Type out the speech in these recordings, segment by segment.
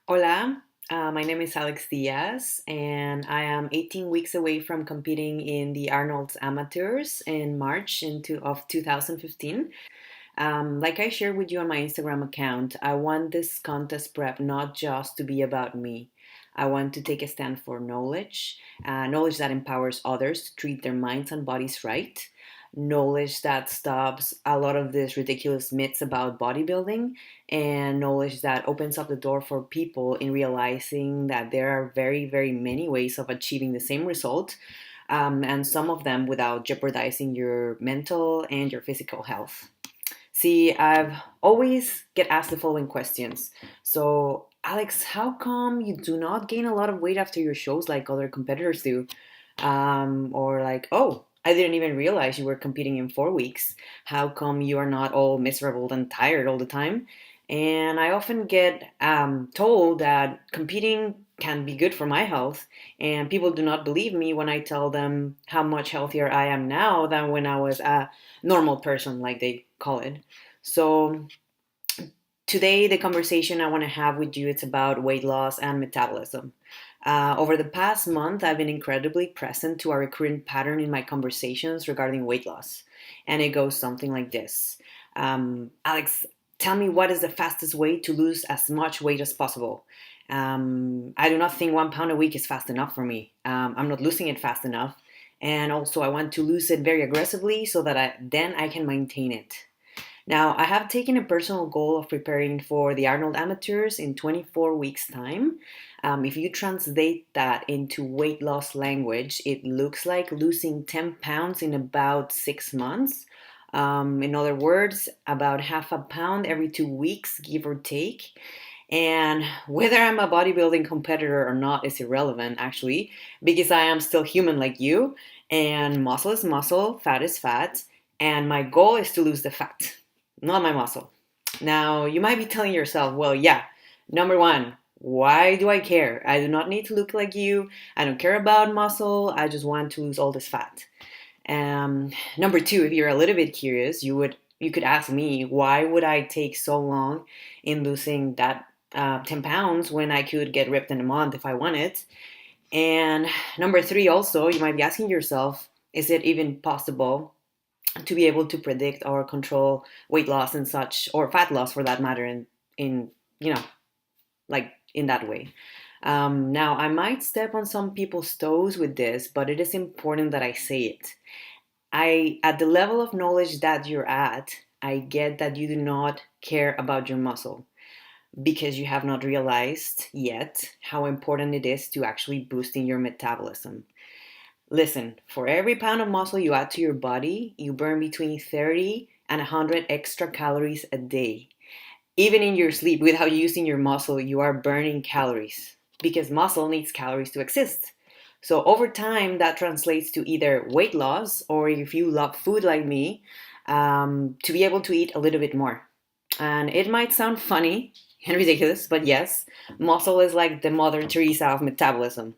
Hola, my name is Alex Diaz, and I am 18 weeks away from competing in the Arnolds Amateurs in March of 2015. Like I shared with you on my Instagram account, I want this contest prep not just to be about me. I want to take a stand for knowledge, knowledge that empowers others to treat their minds and bodies right, knowledge that stops a lot of these ridiculous myths about bodybuilding, and knowledge that opens up the door for people in realizing that there are very, very many ways of achieving the same result, and some of them without jeopardizing your mental and your physical health. See, I've always get asked the following questions. So, Alex, how come you do not gain a lot of weight after your shows like other competitors do? Or like, oh, I didn't even realize you were competing in 4 weeks. How come you are not all miserable and tired all the time? And I often get told that competing can be good for my health, and people do not believe me when I tell them how much healthier I am now than when I was a normal person, like they call it. So today, the conversation I want to have with you it's about weight loss and metabolism. Over the past month, I've been incredibly present to a recurring pattern in my conversations regarding weight loss, and it goes something like this: Alex, tell me what is the fastest way to lose as much weight as possible. I do not think 1 pound a week is fast enough for me. I'm not losing it fast enough, and also I want to lose it very aggressively so that then I can maintain it. Now, I have taken a personal goal of preparing for the Arnold Amateurs in 24 weeks' time. If you translate that into weight loss language, it looks like losing 10 pounds in about 6 months. In other words, about half a pound every 2 weeks, give or take. And whether I'm a bodybuilding competitor or not is irrelevant, actually, because I am still human like you, and muscle is muscle, fat is fat, and my goal is to lose the fat, not my muscle. Now, you might be telling yourself, well, yeah, number one, why do I care? I do not need to look like you. I don't care about muscle. I just want to lose all this fat. Number two, if you're a little bit curious, you could ask me why would I take so long in losing that 10 pounds when I could get ripped in a month if I wanted. And number three, also, you might be asking yourself, is it even possible to be able to predict or control weight loss and such, or fat loss for that matter, in you know, like in that way. Now, I might step on some people's toes with this, but it is important that I say it. At the level of knowledge that you're at, I get that you do not care about your muscle because you have not realized yet how important it is to actually boosting your metabolism. Listen, for every pound of muscle you add to your body, you burn between 30 and 100 extra calories a day. Even in your sleep, without using your muscle, you are burning calories because muscle needs calories to exist. So over time, that translates to either weight loss or if you love food like me, to be able to eat a little bit more. And it might sound funny and ridiculous, but yes, muscle is like the Mother Teresa of metabolism.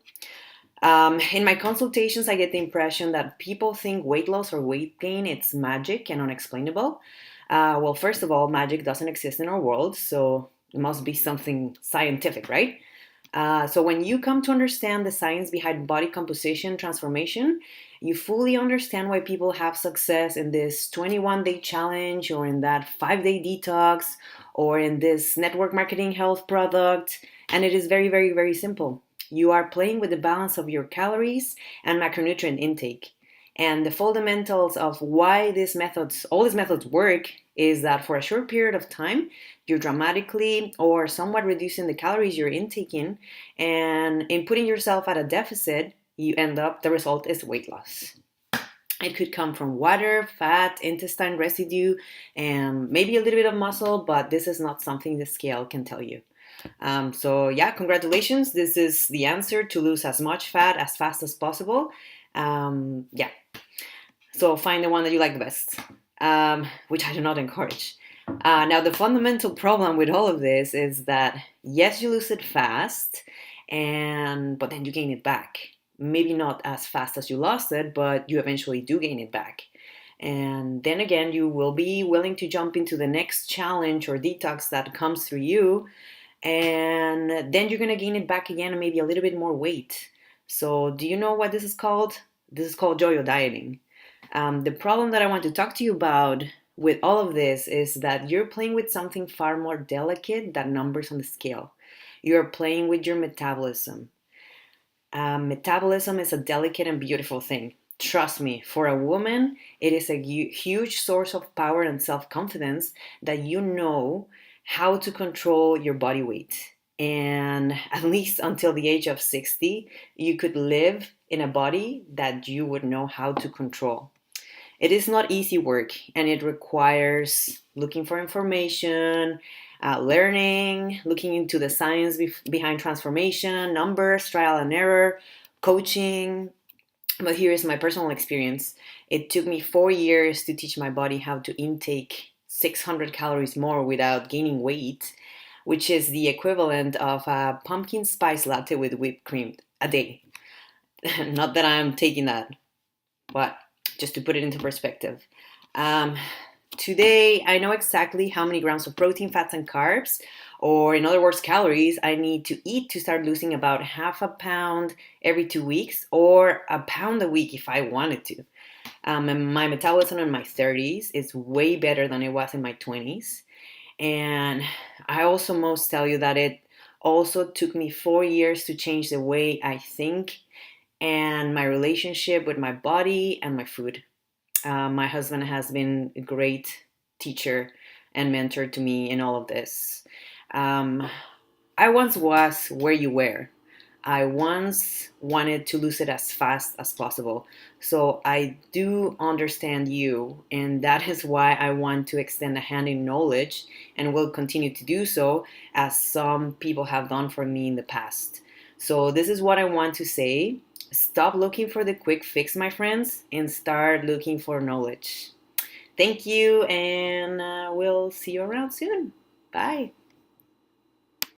In my consultations, I get the impression that people think weight loss or weight gain it's magic and unexplainable. Well, first of all, magic doesn't exist in our world, so it must be something scientific, right? So when you come to understand the science behind body composition transformation, you fully understand why people have success in this 21-day challenge or in that 5-day detox or in this network marketing health product. And it is very, very, very simple. You are playing with the balance of your calories and macronutrient intake. And the fundamentals of why all these methods work is that for a short period of time, you're dramatically or somewhat reducing the calories you're intaking, and in putting yourself at a deficit, the result is weight loss. It could come from water, fat, intestine residue, and maybe a little bit of muscle, but this is not something the scale can tell you. So yeah, congratulations. This is the answer to lose as much fat as fast as possible. Yeah, so find the one that you like the best, which I do not encourage. Now, the fundamental problem with all of this is that yes, you lose it fast, but then you gain it back. Maybe not as fast as you lost it, but you eventually do gain it back. And then again, you will be willing to jump into the next challenge or detox that comes through you, and then you're gonna gain it back again and maybe a little bit more weight. So, do you know what this is called? This is called yo-yo dieting. The problem that I want to talk to you about with all of this is that you're playing with something far more delicate than numbers on the scale. You're playing with your metabolism. Metabolism is a delicate and beautiful thing. Trust me, for a woman, it is a huge source of power and self confidence that you know how to control your body weight. And at least until the age of 60, you could live in a body that you would know how to control. It is not easy work, and it requires looking for information, learning, looking into the science behind transformation, numbers, trial and error, coaching. But here is my personal experience. It took me 4 years to teach my body how to intake 600 calories more without gaining weight, which is the equivalent of a pumpkin spice latte with whipped cream a day. Not that I'm taking that, but just to put it into perspective. Um, Today, I know exactly how many grams of protein, fats, and carbs, or in other words, calories, I need to eat to start losing about half a pound every 2 weeks, or a pound a week if I wanted to. And my metabolism in my 30s is way better than it was in my 20s. And I also must tell you that it also took me 4 years to change the way I think and my relationship with my body and my food. My husband has been a great teacher and mentor to me in all of this. Um, I once was where you were. I once wanted to lose it as fast as possible. So I do understand you, and that is why I want to extend a hand in knowledge and will continue to do so, as some people have done for me in the past. So, this is what I want to say. Stop looking for the quick fix, my friends, and start looking for knowledge. Thank you, and we'll see you around soon. Bye.